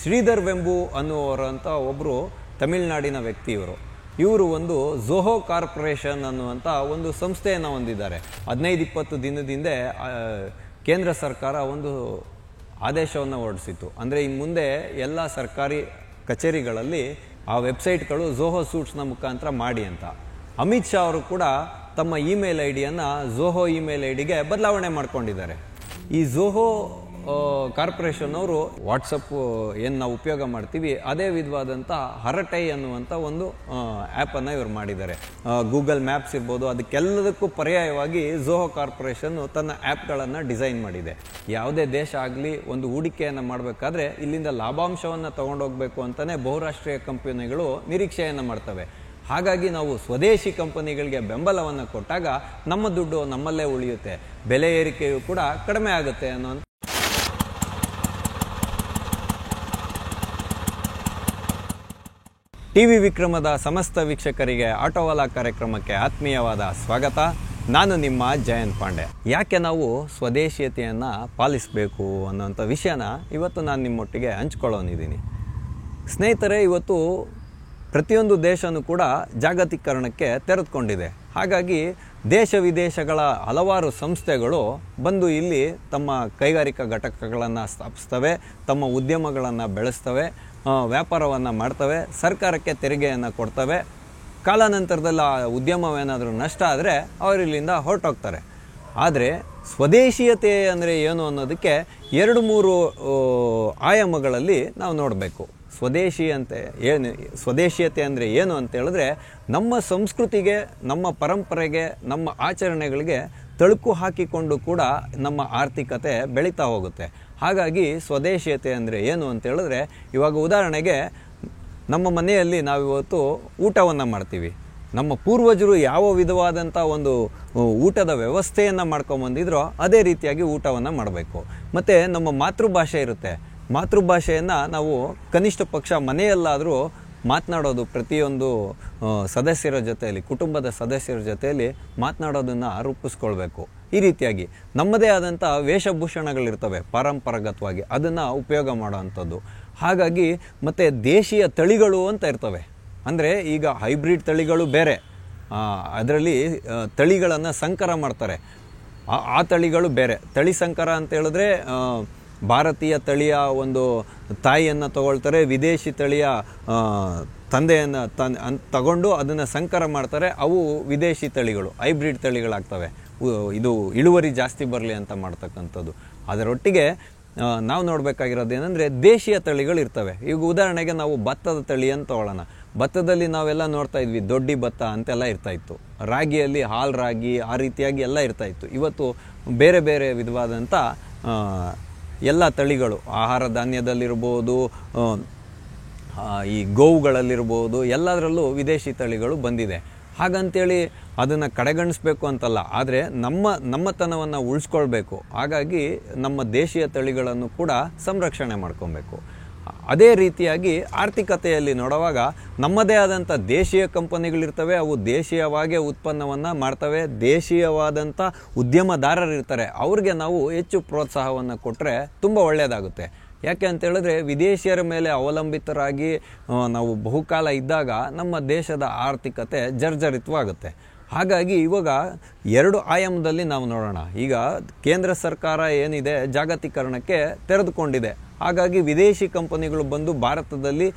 ಶ್ರೀಧರ್ ವೆಂಬು ಅನ್ನುವರಂಥ ಒಬ್ಬರು ತಮಿಳುನಾಡಿನ ವ್ಯಕ್ತಿ ಇವರು ಒಂದು ಝೋಹೋ ಕಾರ್ಪೊರೇಷನ್ ಅನ್ನುವಂಥ ಒಂದು ಸಂಸ್ಥೆಯನ್ನು ಹೊಂದಿದ್ದಾರೆ. 15-20 ದಿನದಿಂದ ಕೇಂದ್ರ ಸರ್ಕಾರ ಒಂದು ಆದೇಶವನ್ನು ಹೊರಡಿಸಿತ್ತು. ಅಂದರೆ ಇನ್ನು ಮುಂದೆ ಎಲ್ಲ ಸರ್ಕಾರಿ ಕಚೇರಿಗಳಲ್ಲಿ ಆ ವೆಬ್ಸೈಟ್ಗಳು ಝೋಹೋ ಸೂಟ್ಸ್ನ ಮುಖಾಂತರ ಮಾಡಿ ಅಂತ. ಅಮಿತ್ ಶಾ ಅವರು ಕೂಡ ತಮ್ಮ email I ಡಿಯನ್ನು Zoho email I ಡಿಗೆ ಬದಲಾವಣೆ ಮಾಡ್ಕೊಂಡಿದ್ದಾರೆ. ಈ ಝೋಹೋ ಕಾರ್ಪೊರೇಷನ್ ಅವರು ವಾಟ್ಸಪ್ ಏನು ನಾವು ಉಪಯೋಗ ಮಾಡ್ತೀವಿ ಅದೇ ವಿಧವಾದಂಥ ಹರಟೈ ಅನ್ನುವಂಥ ಒಂದು ಆ್ಯಪನ್ನು ಇವರು ಮಾಡಿದ್ದಾರೆ. ಗೂಗಲ್ ಮ್ಯಾಪ್ಸ್ ಇರ್ಬೋದು, ಅದಕ್ಕೆಲ್ಲದಕ್ಕೂ ಪರ್ಯಾಯವಾಗಿ ಝೋಹೋ ಕಾರ್ಪೊರೇಷನ್ ತನ್ನ ಆ್ಯಪ್ಗಳನ್ನು ಡಿಸೈನ್ ಮಾಡಿದೆ. ಯಾವುದೇ ದೇಶ ಆಗಲಿ ಒಂದು ಹೂಡಿಕೆಯನ್ನು ಮಾಡಬೇಕಾದ್ರೆ ಇಲ್ಲಿಂದ ಲಾಭಾಂಶವನ್ನು ತೊಗೊಂಡೋಗ್ಬೇಕು ಅಂತಲೇ ಬಹುರಾಷ್ಟ್ರೀಯ ಕಂಪನಿಗಳು ನಿರೀಕ್ಷೆಯನ್ನು ಮಾಡ್ತವೆ. ಹಾಗಾಗಿ ನಾವು ಸ್ವದೇಶಿ ಕಂಪನಿಗಳಿಗೆ ಬೆಂಬಲವನ್ನು ಕೊಟ್ಟಾಗ ನಮ್ಮ ದುಡ್ಡು ನಮ್ಮಲ್ಲೇ ಉಳಿಯುತ್ತೆ, ಬೆಲೆ ಏರಿಕೆಯೂ ಕೂಡ ಕಡಿಮೆ ಆಗುತ್ತೆ ಅನ್ನೋ ಟಿವಿ ವಿಕ್ರಮದ ಸಮಸ್ತ ವೀಕ್ಷಕರಿಗೆ ಆಟೋವಾಲಾ ಕಾರ್ಯಕ್ರಮಕ್ಕೆ ಆತ್ಮೀಯವಾದ ಸ್ವಾಗತ. ನಾನು ನಿಮ್ಮ ಜಯಂತ್ ಪಾಂಡೆ. ಯಾಕೆ ನಾವು ಸ್ವದೇಶೀಯತೆಯನ್ನು ಪಾಲಿಸಬೇಕು ಅನ್ನೋಂಥ ವಿಷಯನ ಇವತ್ತು ನಾನು ನಿಮ್ಮೊಟ್ಟಿಗೆ ಹಂಚ್ಕೊಳ್ಳೋನಿದ್ದೀನಿ. ಸ್ನೇಹಿತರೆ, ಇವತ್ತು ಪ್ರತಿಯೊಂದು ದೇಶನೂ ಕೂಡ ಜಾಗತೀಕರಣಕ್ಕೆ ತೆರೆದುಕೊಂಡಿದೆ. ಹಾಗಾಗಿ ದೇಶ ವಿದೇಶಗಳ ಹಲವಾರು ಸಂಸ್ಥೆಗಳು ಬಂದು ಇಲ್ಲಿ ತಮ್ಮ ಕೈಗಾರಿಕಾ ಘಟಕಗಳನ್ನು ಸ್ಥಾಪಿಸ್ತವೆ, ತಮ್ಮ ಉದ್ಯಮಗಳನ್ನು ಬೆಳೆಸ್ತವೆ, ವ್ಯಾಪಾರವನ್ನು ಮಾಡ್ತವೆ, ಸರ್ಕಾರಕ್ಕೆ ತೆರಿಗೆಯನ್ನು ಕೊಡ್ತವೆ. ಕಾಲಾನಂತರದಲ್ಲಿ ಆ ಉದ್ಯಮವೇನಾದರೂ ನಷ್ಟ ಆದರೆ ಅವರಿಲ್ಲಿಂದ ಹೊರಟೋಗ್ತಾರೆ. ಆದರೆ ಸ್ವದೇಶೀಯತೆ ಅಂದರೆ ಏನು ಅನ್ನೋದಕ್ಕೆ 2-3 ಆಯಾಮಗಳಲ್ಲಿ ನಾವು ನೋಡಬೇಕು. ಸ್ವದೇಶೀಯತೆ ಅಂದರೆ ಏನು ಅಂತ ಹೇಳಿದ್ರೆ, ನಮ್ಮ ಸಂಸ್ಕೃತಿಗೆ, ನಮ್ಮ ಪರಂಪರೆಗೆ, ನಮ್ಮ ಆಚರಣೆಗಳಿಗೆ ತಳುಕು ಹಾಕಿಕೊಂಡು ಕೂಡ ನಮ್ಮ ಆರ್ಥಿಕತೆ ಬೆಳೀತಾ ಹೋಗುತ್ತೆ. ಹಾಗಾಗಿ ಸ್ವದೇಶೀಯತೆ ಅಂದರೆ ಏನು ಅಂತ ಹೇಳಿದ್ರೆ, ಇವಾಗ ಉದಾಹರಣೆಗೆ ನಮ್ಮ ಮನೆಯಲ್ಲಿ ನಾವಿವತ್ತು ಊಟವನ್ನು ಮಾಡ್ತೀವಿ. ನಮ್ಮ ಪೂರ್ವಜರು ಯಾವ ವಿಧವಾದಂಥ ಒಂದು ಊಟದ ವ್ಯವಸ್ಥೆಯನ್ನು ಮಾಡ್ಕೊಂಬಂದಿದ್ರೋ ಅದೇ ರೀತಿಯಾಗಿ ಊಟವನ್ನು ಮಾಡಬೇಕು. ಮತ್ತು ನಮ್ಮ ಮಾತೃಭಾಷೆ ಇರುತ್ತೆ. ಮಾತೃಭಾಷೆಯನ್ನು ನಾವು ಕನಿಷ್ಠ ಪಕ್ಷ ಮನೆಯಲ್ಲಾದರೂ ಮಾತನಾಡೋದು, ಪ್ರತಿಯೊಂದು ಸದಸ್ಯರ ಜೊತೆಯಲ್ಲಿ, ಕುಟುಂಬದ ಸದಸ್ಯರ ಜೊತೆಯಲ್ಲಿ ಮಾತನಾಡೋದನ್ನು ರೂಪಿಸ್ಕೊಳ್ಬೇಕು. ಈ ರೀತಿಯಾಗಿ ನಮ್ಮದೇ ಆದಂಥ ವೇಷಭೂಷಣಗಳಿರ್ತವೆ ಪಾರಂಪರಾಗತವಾಗಿ, ಅದನ್ನು ಉಪಯೋಗ ಮಾಡೋವಂಥದ್ದು. ಹಾಗಾಗಿ ಮತ್ತು ದೇಶೀಯ ತಳಿಗಳು ಅಂತ ಇರ್ತವೆ. ಅಂದರೆ ಈಗ ಹೈಬ್ರಿಡ್ ತಳಿಗಳು ಬೇರೆ, ಅದರಲ್ಲಿ ತಳಿಗಳನ್ನು ಸಂಕರ ಮಾಡ್ತಾರೆ. ಆ ತಳಿಗಳು ಬೇರೆ. ತಳಿ ಸಂಕರ ಅಂತ ಹೇಳಿದ್ರೆ ಭಾರತೀಯ ತಳಿಯ ಒಂದು ತಾಯಿಯನ್ನು ತಗೊಳ್ತಾರೆ, ವಿದೇಶಿ ತಳಿಯ ತಂದೆಯನ್ನು ತಗೊಂಡು ಅದನ್ನು ಸಂಕರ ಮಾಡ್ತಾರೆ. ಅವು ವಿದೇಶಿ ತಳಿಗಳು, ಹೈಬ್ರಿಡ್ ತಳಿಗಳಾಗ್ತವೆ. ಇದು ಇಳುವರಿ ಜಾಸ್ತಿ ಬರಲಿ ಅಂತ ಮಾಡ್ತಕ್ಕಂಥದ್ದು. ಅದರೊಟ್ಟಿಗೆ ನಾವು ನೋಡಬೇಕಾಗಿರೋದು ಏನಂದರೆ ದೇಶೀಯ ತಳಿಗಳು ಇರ್ತವೆ. ಈಗ ಉದಾಹರಣೆಗೆ ನಾವು ಭತ್ತದ ತಳಿ ಅಂತ ತಗೊಳ್ಳೋಣ. ಭತ್ತದಲ್ಲಿ ನಾವೆಲ್ಲ ನೋಡ್ತಾ ಇದ್ವಿ, ದೊಡ್ಡಿ ಭತ್ತ ಅಂತೆಲ್ಲ ಇರ್ತಾಯಿತ್ತು. ರಾಗಿಯಲ್ಲಿ ಹಾಲ್ ರಾಗಿ, ಆ ರೀತಿಯಾಗಿ ಎಲ್ಲ ಇರ್ತಾಯಿತ್ತು. ಇವತ್ತು ಬೇರೆ ಬೇರೆ ವಿಧವಾದಂಥ ಎಲ್ಲ ತಳಿಗಳು, ಆಹಾರ ಧಾನ್ಯದಲ್ಲಿರ್ಬೋದು, ಈ ಗೋವುಗಳಲ್ಲಿರ್ಬೋದು, ಎಲ್ಲದರಲ್ಲೂ ವಿದೇಶಿ ತಳಿಗಳು ಬಂದಿದೆ. ಹಾಗಂತೇಳಿ ಅದನ್ನು ಕಡೆಗಣಿಸ್ಬೇಕು ಅಂತಲ್ಲ, ಆದರೆ ನಮ್ಮತನವನ್ನು ಉಳಿಸ್ಕೊಳ್ಬೇಕು. ಹಾಗಾಗಿ ನಮ್ಮ ದೇಶೀಯ ತಳಿಗಳನ್ನು ಕೂಡ ಸಂರಕ್ಷಣೆ ಮಾಡ್ಕೊಬೇಕು. ಅದೇ ರೀತಿಯಾಗಿ ಆರ್ಥಿಕತೆಯಲ್ಲಿ ನೋಡುವಾಗ ನಮ್ಮದೇ ಆದಂಥ ದೇಶೀಯ ಕಂಪನಿಗಳಿರ್ತವೆ. ಅವು ದೇಶೀಯವಾಗೇ ಉತ್ಪನ್ನವನ್ನು ಮಾಡ್ತವೆ. ದೇಶೀಯವಾದಂಥ ಉದ್ಯಮದಾರರಿರ್ತಾರೆ. ಅವ್ರಿಗೆ ನಾವು ಹೆಚ್ಚು ಪ್ರೋತ್ಸಾಹವನ್ನು ಕೊಟ್ಟರೆ ತುಂಬ ಒಳ್ಳೆಯದಾಗುತ್ತೆ. ಯಾಕೆ ಅಂತ ಹೇಳಿದ್ರೆ, ವಿದೇಶಿಯರ ಮೇಲೆ ಅವಲಂಬಿತರಾಗಿ ನಾವು ಬಹುಕಾಲ ಇದ್ದಾಗ ನಮ್ಮ ದೇಶದ ಆರ್ಥಿಕತೆ ಜರ್ಜರಿತವಾಗುತ್ತೆ. ಹಾಗಾಗಿ ಇವಾಗ 2 ಆಯಾಮದಲ್ಲಿ ನಾವು ನೋಡೋಣ. ಈಗ ಕೇಂದ್ರ ಸರ್ಕಾರ ಏನಿದೆ ಜಾಗತೀಕರಣಕ್ಕೆ ತೆರೆದುಕೊಂಡಿದೆ. ಹಾಗಾಗಿ ವಿದೇಶಿ ಕಂಪನಿಗಳು ಬಂದು ಭಾರತದಲ್ಲಿ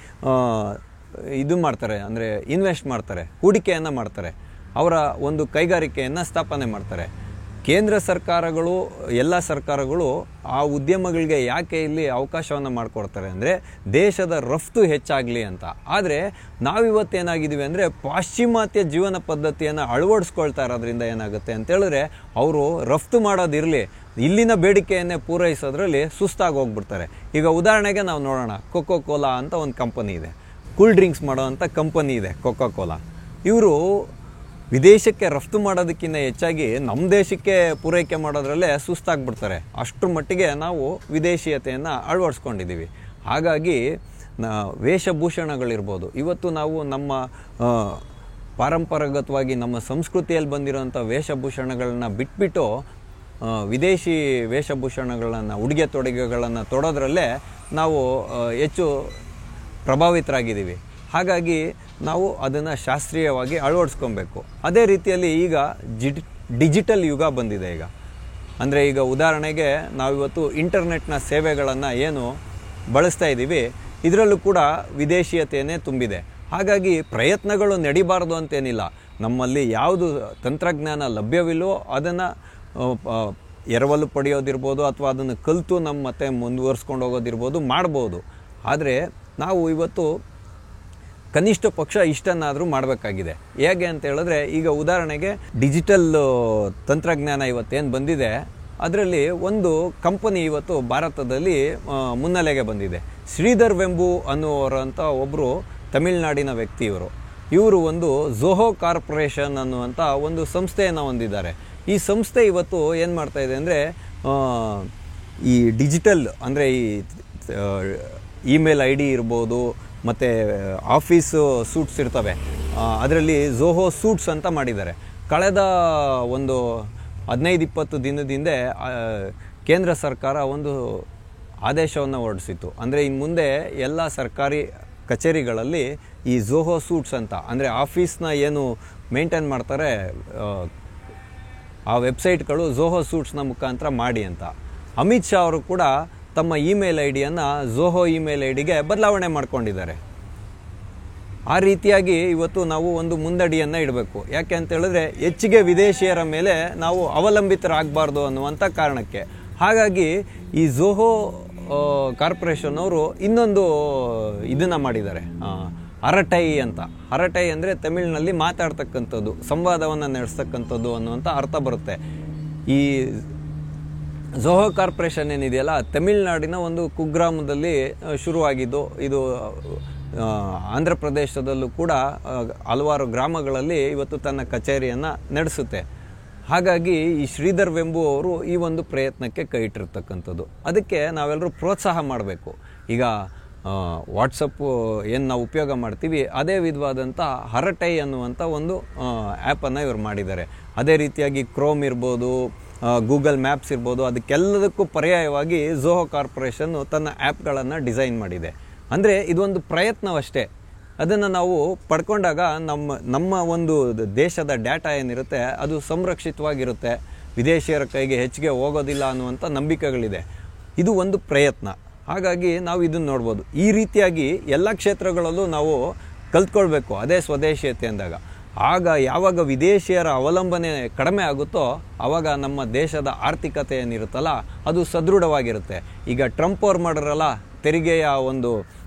ಇದು ಮಾಡ್ತಾರೆ, ಅಂದರೆ ಇನ್ವೆಸ್ಟ್ ಮಾಡ್ತಾರೆ, ಹೂಡಿಕೆಯನ್ನು ಮಾಡ್ತಾರೆ, ಅವರ ಒಂದು ಕೈಗಾರಿಕೆಯನ್ನು ಸ್ಥಾಪನೆ ಮಾಡ್ತಾರೆ. ಕೇಂದ್ರ ಸರ್ಕಾರಗಳು, ಎಲ್ಲ ಸರ್ಕಾರಗಳು ಆ ಉದ್ಯಮಗಳಿಗೆ ಯಾಕೆ ಇಲ್ಲಿ ಅವಕಾಶವನ್ನು ಮಾಡಿಕೊಡ್ತಾರೆ ಅಂದರೆ ದೇಶದ ರಫ್ತು ಹೆಚ್ಚಾಗಲಿ ಅಂತ. ಆದರೆ ನಾವಿವತ್ತೇನಾಗಿದ್ದೀವಿ ಅಂದರೆ ಪಾಶ್ಚಿಮಾತ್ಯ ಜೀವನ ಪದ್ಧತಿಯನ್ನು ಅಳವಡಿಸ್ಕೊಳ್ತಾ ಇರೋದ್ರಿಂದ ಏನಾಗುತ್ತೆ ಅಂತೇಳಿದ್ರೆ, ಅವರು ರಫ್ತು ಮಾಡೋದಿರಲಿ, ಇಲ್ಲಿನ ಬೇಡಿಕೆಯನ್ನೇ ಪೂರೈಸೋದ್ರಲ್ಲಿ ಸುಸ್ತಾಗಿ ಹೋಗ್ಬಿಡ್ತಾರೆ. ಈಗ ಉದಾಹರಣೆಗೆ ನಾವು ನೋಡೋಣ, ಕೊಕೋ ಕೋಲಾ ಅಂತ ಒಂದು ಕಂಪನಿ ಇದೆ, ಕೂಲ್ ಡ್ರಿಂಕ್ಸ್ ಮಾಡೋವಂಥ ಕಂಪನಿ ಇದೆ ಕೊಕೋ ಕೋಲಾ. ಇವರು ವಿದೇಶಕ್ಕೆ ರಫ್ತು ಮಾಡೋದಕ್ಕಿಂತ ಹೆಚ್ಚಾಗಿ ನಮ್ಮ ದೇಶಕ್ಕೆ ಪೂರೈಕೆ ಮಾಡೋದ್ರಲ್ಲೇ ಸುಸ್ತಾಗ್ಬಿಡ್ತಾರೆ. ಅಷ್ಟರ ಮಟ್ಟಿಗೆ ನಾವು ವಿದೇಶೀಯತೆಯನ್ನು ಅಳವಡಿಸ್ಕೊಂಡಿದ್ದೀವಿ. ಹಾಗಾಗಿ ವೇಷಭೂಷಣಗಳಿರ್ಬೋದು, ಇವತ್ತು ನಾವು ನಮ್ಮ ಪಾರಂಪರಾಗತವಾಗಿ ನಮ್ಮ ಸಂಸ್ಕೃತಿಯಲ್ಲಿ ಬಂದಿರೋಂಥ ವೇಷಭೂಷಣಗಳನ್ನ ಬಿಟ್ಬಿಟ್ಟು ವಿದೇಶಿ ವೇಷಭೂಷಣಗಳನ್ನು, ಉಡುಗೆ ತೊಡುಗೆಗಳನ್ನು ತೊಡೋದ್ರಲ್ಲೇ ನಾವು ಹೆಚ್ಚು ಪ್ರಭಾವಿತರಾಗಿದ್ದೀವಿ. ಹಾಗಾಗಿ ನಾವು ಅದನ್ನು ಶಾಸ್ತ್ರೀಯವಾಗಿ ಅಳವಡಿಸ್ಕೊಬೇಕು. ಅದೇ ರೀತಿಯಲ್ಲಿ ಈಗ ಡಿಜಿಟಲ್ ಯುಗ ಬಂದಿದೆ. ಅಂದರೆ ಈಗ ಉದಾಹರಣೆಗೆ ನಾವಿವತ್ತು ಇಂಟರ್ನೆಟ್ನ ಸೇವೆಗಳನ್ನು ಏನು ಬಳಸ್ತಾ ಇದ್ದೀವಿ, ಇದರಲ್ಲೂ ಕೂಡ ವಿದೇಶೀಯತೆಯೇ ತುಂಬಿದೆ. ಹಾಗಾಗಿ ಪ್ರಯತ್ನಗಳು ನಡಿಬಾರ್ದು ಅಂತೇನಿಲ್ಲ. ನಮ್ಮಲ್ಲಿ ಯಾವುದು ತಂತ್ರಜ್ಞಾನ ಲಭ್ಯವಿಲ್ಲವೋ ಅದನ್ನು ಎರವಲು ಪಡೆಯೋದಿರ್ಬೋದು ಅಥವಾ ಅದನ್ನು ಕಲಿತು ನಮ್ಮ ಮತ್ತೆ ಮುಂದುವರಿಸ್ಕೊಂಡು ಹೋಗೋದಿರ್ಬೋದು, ಮಾಡ್ಬೋದು. ಆದರೆ ನಾವು ಇವತ್ತು ಕನಿಷ್ಠ ಪಕ್ಷ ಇಷ್ಟನ್ನಾದರೂ ಮಾಡಬೇಕಾಗಿದೆ. ಹೇಗೆ ಅಂತ ಹೇಳಿದ್ರೆ, ಈಗ ಉದಾಹರಣೆಗೆ ಡಿಜಿಟಲ್ ತಂತ್ರಜ್ಞಾನ ಇವತ್ತೇನು ಬಂದಿದೆ, ಅದರಲ್ಲಿ ಒಂದು ಕಂಪನಿ ಇವತ್ತು ಭಾರತದಲ್ಲಿ ಮುನ್ನೆಲೆಗೆ ಬಂದಿದೆ. ಶ್ರೀಧರ್ ವೆಂಬು ಅನ್ನುವರಂಥ ಒಬ್ಬರು ತಮಿಳುನಾಡಿನ ವ್ಯಕ್ತಿ. ಇವರು ಒಂದು ಝೋಹೋ ಕಾರ್ಪೊರೇಷನ್ ಅನ್ನುವಂಥ ಒಂದು ಸಂಸ್ಥೆಯನ್ನು ಹೊಂದಿದ್ದಾರೆ. ಈ ಸಂಸ್ಥೆ ಇವತ್ತು ಏನು ಮಾಡ್ತಾ ಇದೆ ಅಂದರೆ, ಈ ಡಿಜಿಟಲ್ ಅಂದರೆ ಈ ಇಮೇಲ್ ID ಇರ್ಬೋದು, ಮತ್ತು ಆಫೀಸು ಸೂಟ್ಸ್ ಇರ್ತವೆ, ಅದರಲ್ಲಿ ಝೋಹೋ ಸೂಟ್ಸ್ ಅಂತ ಮಾಡಿದ್ದಾರೆ. ಕಳೆದ ಒಂದು 15-20 ದಿನದಿಂದ ಕೇಂದ್ರ ಸರ್ಕಾರ ಒಂದು ಆದೇಶವನ್ನು ಹೊರಡಿಸಿತ್ತು. ಅಂದರೆ ಇನ್ನು ಮುಂದೆ ಎಲ್ಲ ಸರ್ಕಾರಿ ಕಚೇರಿಗಳಲ್ಲಿ ಈ ಝೋಹೋ ಸೂಟ್ಸ್ ಅಂತ, ಅಂದರೆ ಆಫೀಸ್ನ ಏನು ಮೇಂಟೈನ್ ಮಾಡ್ತಾರೆ ಆ ವೆಬ್ಸೈಟ್ಗಳು ಝೋಹೋ ಸೂಟ್ಸ್ನ ಮುಖಾಂತರ ಮಾಡಿ ಅಂತ. ಅಮಿತ್ ಶಾ ಅವರು ಕೂಡ ತಮ್ಮ ಇಮೇಲ್ ಐಡಿಯನ್ನು ಝೋಹೋ ಇಮೇಲ್ ಐಡಿಗೆ ಬದಲಾವಣೆ ಮಾಡ್ಕೊಂಡಿದ್ದಾರೆ. ಆ ರೀತಿಯಾಗಿ ಇವತ್ತು ನಾವು ಒಂದು ಮುಂದಡಿಯನ್ನು ಇಡಬೇಕು. ಯಾಕೆ ಅಂತ ಹೇಳಿದ್ರೆ, ಹೆಚ್ಚಿಗೆ ವಿದೇಶಿಯರ ಮೇಲೆ ನಾವು ಅವಲಂಬಿತರಾಗಬಾರ್ದು ಅನ್ನುವಂಥ ಕಾರಣಕ್ಕೆ. ಹಾಗಾಗಿ ಈ ಝೋಹೋ ಕಾರ್ಪೊರೇಷನ್ ಅವರು ಇನ್ನೊಂದು ಇದನ್ನು ಮಾಡಿದ್ದಾರೆ, ಹರಟೈ ಅಂತ. ಹರಟೈ ಅಂದರೆ ತಮಿಳಿನಲ್ಲಿ ಮಾತಾಡ್ತಕ್ಕಂಥದ್ದು, ಸಂವಾದವನ್ನು ನಡೆಸ್ತಕ್ಕಂಥದ್ದು ಅನ್ನುವಂಥ ಅರ್ಥ ಬರುತ್ತೆ. ಈ ಝೋಹೋ ಕಾರ್ಪೊರೇಷನ್ ಏನಿದೆಯಲ್ಲ, ತಮಿಳುನಾಡಿನ ಒಂದು ಕುಗ್ರಾಮದಲ್ಲಿ ಶುರುವಾಗಿದ್ದು, ಇದು ಆಂಧ್ರ ಪ್ರದೇಶದಲ್ಲೂ ಕೂಡ ಹಲವಾರು ಗ್ರಾಮಗಳಲ್ಲಿ ಇವತ್ತು ತನ್ನ ಕಚೇರಿಯನ್ನು ನಡೆಸುತ್ತೆ. ಹಾಗಾಗಿ ಈ ಶ್ರೀಧರ್ ವೆಂಬು ಅವರು ಈ ಒಂದು ಪ್ರಯತ್ನಕ್ಕೆ ಕೈ ಇಟ್ಟಿರ್ತಕ್ಕಂಥದ್ದು. ಅದಕ್ಕೆ ನಾವೆಲ್ಲರೂ ಪ್ರೋತ್ಸಾಹ ಮಾಡಬೇಕು. ಈಗ ವಾಟ್ಸಪ್ಪು ಏನು ನಾವು ಉಪಯೋಗ ಮಾಡ್ತೀವಿ, ಅದೇ ವಿಧವಾದಂಥ ಹರಟೈ ಅನ್ನುವಂಥ ಒಂದು ಆ್ಯಪನ್ನು ಇವರು ಮಾಡಿದ್ದಾರೆ. ಅದೇ ರೀತಿಯಾಗಿ ಕ್ರೋಮ್ ಇರ್ಬೋದು, ಗೂಗಲ್ ಮ್ಯಾಪ್ಸ್ ಇರ್ಬೋದು, ಅದಕ್ಕೆಲ್ಲದಕ್ಕೂ ಪರ್ಯಾಯವಾಗಿ ಝೋಹೋ ಕಾರ್ಪೊರೇಷನ್ನು ತನ್ನ ಆ್ಯಪ್ಗಳನ್ನು ಡಿಸೈನ್ ಮಾಡಿದೆ. ಅಂದರೆ ಇದೊಂದು ಪ್ರಯತ್ನವಷ್ಟೇ. ಅದನ್ನು ನಾವು ಪಡ್ಕೊಂಡಾಗ ನಮ್ಮ ಒಂದು ದೇಶದ ಡೇಟಾ ಏನಿರುತ್ತೆ ಅದು ಸಂರಕ್ಷಿತವಾಗಿರುತ್ತೆ, ವಿದೇಶಿಯರ ಕೈಗೆ ಹೆಚ್ಚಿಗೆ ಹೋಗೋದಿಲ್ಲ ಅನ್ನುವಂಥ ನಂಬಿಕೆಗಳಿದೆ. ಇದು ಒಂದು ಪ್ರಯತ್ನ. ಹಾಗಾಗಿ ನಾವು ಇದನ್ನು ನೋಡ್ಬೋದು. ಈ ರೀತಿಯಾಗಿ ಎಲ್ಲ ಕ್ಷೇತ್ರಗಳಲ್ಲೂ ನಾವು ಕಲ್ತ್ಕೊಳ್ಬೇಕು, ಅದೇ ಸ್ವದೇಶೀಯತೆ ಅಂದಾಗ. ಆಗ ಯಾವಾಗ ವಿದೇಶಿಯರ ಅವಲಂಬನೆ ಕಡಿಮೆ ಆಗುತ್ತೋ ಆವಾಗ ನಮ್ಮ ದೇಶದ ಆರ್ಥಿಕತೆ ಏನಿರುತ್ತಲ್ಲ ಅದು ಸದೃಢವಾಗಿರುತ್ತೆ. ಈಗ ಟ್ರಂಪ್ ಅವ್ರು ಮಾಡಿರಲ್ಲ, ತೆರಿಗೆಯ ಒಂದು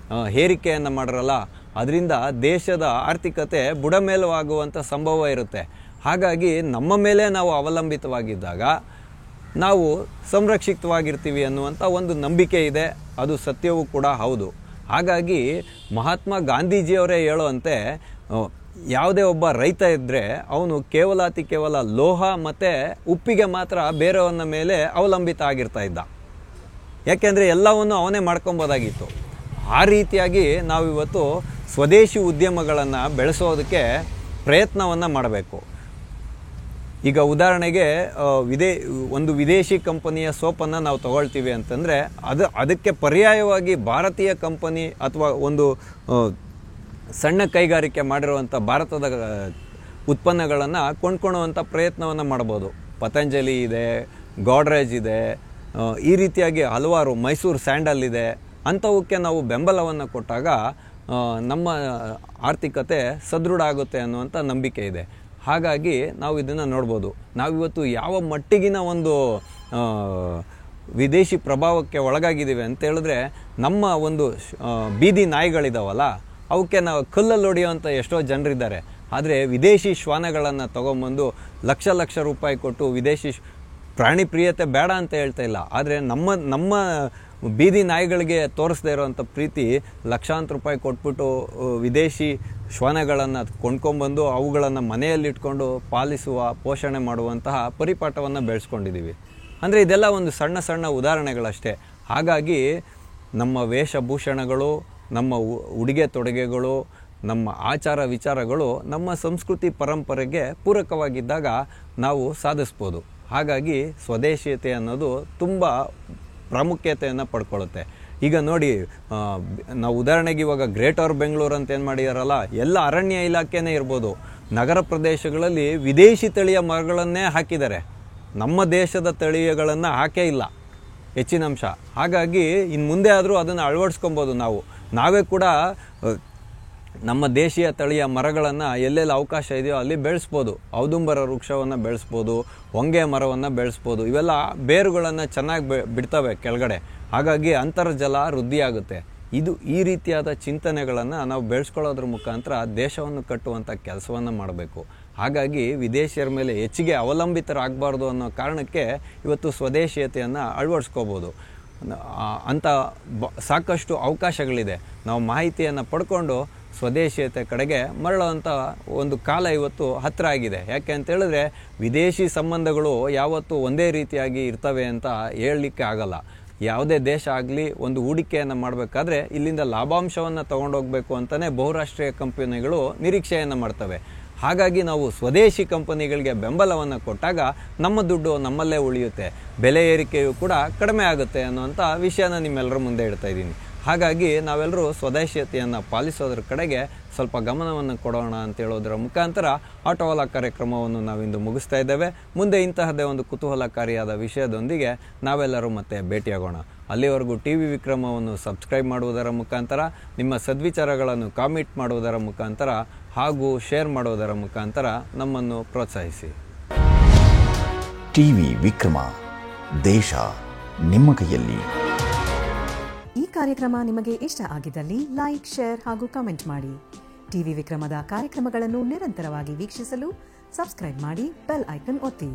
ಹೇರಿಕೆಯನ್ನು ಮಾಡಿರಲ್ಲ, ಅದರಿಂದ ದೇಶದ ಆರ್ಥಿಕತೆ ಬುಡಮೇಲುವಾಗುವಂಥ ಸಂಭವ ಇರುತ್ತೆ. ಹಾಗಾಗಿ ನಮ್ಮ ಮೇಲೆ ನಾವು ಅವಲಂಬಿತವಾಗಿದ್ದಾಗ ನಾವು ಸಂರಕ್ಷಿತವಾಗಿರ್ತೀವಿ ಅನ್ನುವಂಥ ಒಂದು ನಂಬಿಕೆ ಇದೆ. ಅದು ಸತ್ಯವೂ ಕೂಡ ಹೌದು. ಹಾಗಾಗಿ ಮಹಾತ್ಮ ಗಾಂಧೀಜಿಯವರೇ ಹೇಳುವಂತೆ, ಯಾವುದೇ ಒಬ್ಬ ರೈತ ಇದ್ದರೆ ಅವನು ಕೇವಲ ಲೋಹ ಮತ್ತು ಉಪ್ಪಿಗೆ ಮಾತ್ರ ಬೇರೆಯವನ ಮೇಲೆ ಅವಲಂಬಿತ ಆಗಿರ್ತಾ ಇದ್ದ. ಯಾಕೆಂದರೆ ಎಲ್ಲವನ್ನು ಅವನೇ ಮಾಡ್ಕೊಬೋದಾಗಿತ್ತು. ಆ ರೀತಿಯಾಗಿ ನಾವಿವತ್ತು ಸ್ವದೇಶಿ ಉದ್ಯಮಗಳನ್ನು ಬೆಳೆಸೋದಕ್ಕೆ ಪ್ರಯತ್ನವನ್ನು ಮಾಡಬೇಕು. ಈಗ ಉದಾಹರಣೆಗೆ ಒಂದು ವಿದೇಶಿ ಕಂಪನಿಯ ಸೋಪನ್ನು ನಾವು ತಗೊಳ್ತೀವಿ ಅಂತಂದರೆ ಅದಕ್ಕೆ ಪರ್ಯಾಯವಾಗಿ ಭಾರತೀಯ ಕಂಪನಿ ಅಥವಾ ಒಂದು ಸಣ್ಣ ಕೈಗಾರಿಕೆ ಮಾಡಿರುವಂಥ ಭಾರತದ ಉತ್ಪನ್ನಗಳನ್ನು ಕೊಂಡ್ಕೊಳ್ಳುವಂಥ ಪ್ರಯತ್ನವನ್ನು ಮಾಡ್ಬೋದು. ಪತಂಜಲಿ ಇದೆ, ಗೋಡ್ರೇಜ್ ಇದೆ, ಈ ರೀತಿಯಾಗಿ ಹಲವಾರು, ಮೈಸೂರು ಸ್ಯಾಂಡಲ್ ಇದೆ. ಅಂಥವಕ್ಕೆ ನಾವು ಬೆಂಬಲವನ್ನು ಕೊಟ್ಟಾಗ ನಮ್ಮ ಆರ್ಥಿಕತೆ ಸದೃಢ ಆಗುತ್ತೆ ಅನ್ನುವಂಥ ನಂಬಿಕೆ ಇದೆ. ಹಾಗಾಗಿ ನಾವು ಇದನ್ನು ನೋಡ್ಬೋದು. ನಾವಿವತ್ತು ಯಾವ ಮಟ್ಟಿಗಿನ ಒಂದು ವಿದೇಶಿ ಪ್ರಭಾವಕ್ಕೆ ಒಳಗಾಗಿದ್ದೀವಿ ಅಂತ ಹೇಳಿದ್ರೆ, ನಮ್ಮ ಒಂದು ಬೀದಿ ನಾಯಿಗಳಿದಾವಲ್ಲ ಅವಕ್ಕೆ ನಾವು ಕಲ್ಲಲ್ಲಿ ಹೊಡೆಯುವಂಥ ಎಷ್ಟೋ ಜನರಿದ್ದಾರೆ. ಆದರೆ ವಿದೇಶಿ ಶ್ವಾನಗಳನ್ನು ತೊಗೊಂಬಂದು ಲಕ್ಷ ರೂಪಾಯಿ ಕೊಟ್ಟು, ವಿದೇಶಿ ಪ್ರಾಣಿ ಪ್ರಿಯತೆ ಬೇಡ ಅಂತ ಹೇಳ್ತಾ ಇಲ್ಲ, ಆದರೆ ನಮ್ಮ ಬೀದಿ ನಾಯಿಗಳಿಗೆ ತೋರಿಸದೇ ಇರೋವಂಥ ಪ್ರೀತಿ ಲಕ್ಷಾಂತರ ರೂಪಾಯಿ ಕೊಟ್ಬಿಟ್ಟು ವಿದೇಶಿ ಶ್ವಾನಗಳನ್ನು ಕೊಂಡ್ಕೊಂಬಂದು ಅವುಗಳನ್ನು ಮನೆಯಲ್ಲಿಟ್ಕೊಂಡು ಪಾಲಿಸುವ, ಪೋಷಣೆ ಮಾಡುವಂತಹ ಪರಿಪಾಠವನ್ನು ಬೆಳೆಸ್ಕೊಂಡಿದ್ದೀವಿ. ಅಂದರೆ ಇದೆಲ್ಲ ಒಂದು ಸಣ್ಣ ಉದಾಹರಣೆಗಳಷ್ಟೇ. ಹಾಗಾಗಿ ನಮ್ಮ ವೇಷಭೂಷಣಗಳು, ನಮ್ಮ ಉಡುಗೆ ತೊಡುಗೆಗಳು, ನಮ್ಮ ಆಚಾರ ವಿಚಾರಗಳು ನಮ್ಮ ಸಂಸ್ಕೃತಿ ಪರಂಪರೆಗೆ ಪೂರಕವಾಗಿದ್ದಾಗ ನಾವು ಸಾಧಿಸ್ಬೋದು. ಹಾಗಾಗಿ ಸ್ವದೇಶೀಯತೆ ಅನ್ನೋದು ತುಂಬ ಪ್ರಾಮುಖ್ಯತೆಯನ್ನು ಪಡ್ಕೊಳ್ಳುತ್ತೆ. ಈಗ ನೋಡಿ, ನಾವು ಉದಾಹರಣೆಗೆ ಇವಾಗ ಗ್ರೇಟರ್ ಬೆಂಗಳೂರು ಅಂತ ಏನು ಮಾಡಿದಾರಲ್ಲ, ಎಲ್ಲ ಅರಣ್ಯ ಇಲಾಖೆನೇ ಇರ್ಬೋದು, ನಗರ ಪ್ರದೇಶಗಳಲ್ಲಿ ವಿದೇಶಿ ತಳಿಯ ಮರಗಳನ್ನೇ ಹಾಕಿದ್ದಾರೆ, ನಮ್ಮ ದೇಶದ ತಳಿಗಳನ್ನು ಹಾಕೇ ಇಲ್ಲ ಹೆಚ್ಚಿನ ಅಂಶ. ಹಾಗಾಗಿ ಇನ್ನು ಮುಂದೆ ಆದರೂ ಅದನ್ನು ಅಳವಡಿಸ್ಕೊಬೋದು. ನಾವೇ ಕೂಡ ನಮ್ಮ ದೇಶೀಯ ತಳಿಯ ಮರಗಳನ್ನು ಎಲ್ಲೆಲ್ಲಿ ಅವಕಾಶ ಇದೆಯೋ ಅಲ್ಲಿ ಬೆಳೆಸ್ಬೋದು. ಔದುಂಬರ ವೃಕ್ಷವನ್ನು ಬೆಳೆಸ್ಬೋದು, ಹೊಂಗೆ ಮರವನ್ನು ಬೆಳೆಸ್ಬೋದು. ಇವೆಲ್ಲ ಬೇರುಗಳನ್ನು ಚೆನ್ನಾಗಿ ಬಿಡ್ತವೆ ಕೆಳಗಡೆ, ಹಾಗಾಗಿ ಅಂತರ್ಜಲ ವೃದ್ಧಿಯಾಗುತ್ತೆ. ಈ ರೀತಿಯಾದ ಚಿಂತನೆಗಳನ್ನು ನಾವು ಬೆಳೆಸ್ಕೊಳ್ಳೋದ್ರ ಮುಖಾಂತರ ದೇಶವನ್ನು ಕಟ್ಟುವಂಥ ಕೆಲಸವನ್ನು ಮಾಡಬೇಕು. ಹಾಗಾಗಿ ವಿದೇಶಿಯರ ಮೇಲೆ ಹೆಚ್ಚಿಗೆ ಅವಲಂಬಿತರಾಗಬಾರ್ದು ಅನ್ನೋ ಕಾರಣಕ್ಕೆ ಇವತ್ತು ಸ್ವದೇಶೀಯತೆಯನ್ನು ಅಳವಡಿಸ್ಕೋಬೋದು. ಅಂಥ ಸಾಕಷ್ಟು ಅವಕಾಶಗಳಿದೆ. ನಾವು ಮಾಹಿತಿಯನ್ನು ಪಡ್ಕೊಂಡು ಸ್ವದೇಶೀಯತೆ ಕಡೆಗೆ ಮರಳುವಂಥ ಒಂದು ಕಾಲ ಇವತ್ತು ಹತ್ತಿರ ಆಗಿದೆ. ಯಾಕೆ ಅಂತ ಹೇಳಿದ್ರೆ ವಿದೇಶಿ ಸಂಬಂಧಗಳು ಯಾವತ್ತೂ ಒಂದೇ ರೀತಿಯಾಗಿ ಇರ್ತವೆ ಅಂತ ಹೇಳಲಿಕ್ಕೆ ಆಗಲ್ಲ. ಯಾವುದೇ ದೇಶ ಆಗಲಿ ಒಂದು ಹೂಡಿಕೆಯನ್ನು ಮಾಡಬೇಕಾದ್ರೆ ಇಲ್ಲಿಂದ ಲಾಭಾಂಶವನ್ನು ತೊಗೊಂಡೋಗ್ಬೇಕು ಅಂತಲೇ ಬಹುರಾಷ್ಟ್ರೀಯ ಕಂಪನಿಗಳು ನಿರೀಕ್ಷೆಯನ್ನು ಮಾಡ್ತವೆ. ಹಾಗಾಗಿ ನಾವು ಸ್ವದೇಶಿ ಕಂಪನಿಗಳಿಗೆ ಬೆಂಬಲವನ್ನು ಕೊಟ್ಟಾಗ ನಮ್ಮ ದುಡ್ಡು ನಮ್ಮಲ್ಲೇ ಉಳಿಯುತ್ತೆ, ಬೆಲೆ ಏರಿಕೆಯೂ ಕೂಡ ಕಡಿಮೆ ಆಗುತ್ತೆ ಅನ್ನುವಂಥ ವಿಷಯನ ನಿಮ್ಮೆಲ್ಲರ ಮುಂದೆ ಇಡ್ತಾ ಇದ್ದೀನಿ. ಹಾಗಾಗಿ ನಾವೆಲ್ಲರೂ ಸ್ವದೇಶೀಯತೆಯನ್ನು ಪಾಲಿಸೋದ್ರ ಕಡೆಗೆ ಸ್ವಲ್ಪ ಗಮನವನ್ನು ಕೊಡೋಣ ಅಂತ ಹೇಳೋದ್ರ ಮುಖಾಂತರ ಆಟೋವಾಲ ಕಾರ್ಯಕ್ರಮವನ್ನು ನಾವಿಂದು ಮುಗಿಸ್ತಾ ಇದ್ದೇವೆ. ಮುಂದೆ ಇಂತಹದ್ದೇ ಒಂದು ಕುತೂಹಲಕಾರಿಯಾದ ವಿಷಯದೊಂದಿಗೆ ನಾವೆಲ್ಲರೂ ಮತ್ತೆ ಭೇಟಿಯಾಗೋಣ. ಅಲ್ಲಿವರೆಗೂ ಟಿ ವಿ ವಿಕ್ರಮವನ್ನು ಸಬ್ಸ್ಕ್ರೈಬ್ ಮಾಡುವುದರ ಮುಖಾಂತರ, ನಿಮ್ಮ ಸದ್ವಿಚಾರಗಳನ್ನು ಕಾಮೆಂಟ್ ಮಾಡುವುದರ ಮುಖಾಂತರ ಹಾಗೂ ಶೇರ್ ಮಾಡುವುದರ ಮುಖಾಂತರ ನಮ್ಮನ್ನು ಪ್ರೋತ್ಸಾಹಿಸಿ. ಟಿವಿ ವಿಕ್ರಮ, ದೇಶ ನಿಮ್ಮ ಕೈಯಲ್ಲಿ. ಈ ಕಾರ್ಯಕ್ರಮ ನಿಮಗೆ ಇಷ್ಟ ಆಗಿದ್ದಲ್ಲಿ ಲೈಕ್, ಶೇರ್ ಹಾಗೂ ಕಮೆಂಟ್ ಮಾಡಿ. ಟಿವಿ ವಿಕ್ರಮದ ಕಾರ್ಯಕ್ರಮಗಳನ್ನು ನಿರಂತರವಾಗಿ ವೀಕ್ಷಿಸಲು ಸಬ್ಸ್ಕ್ರೈಬ್ ಮಾಡಿ, ಬೆಲ್ ಐಕನ್ ಒತ್ತಿ.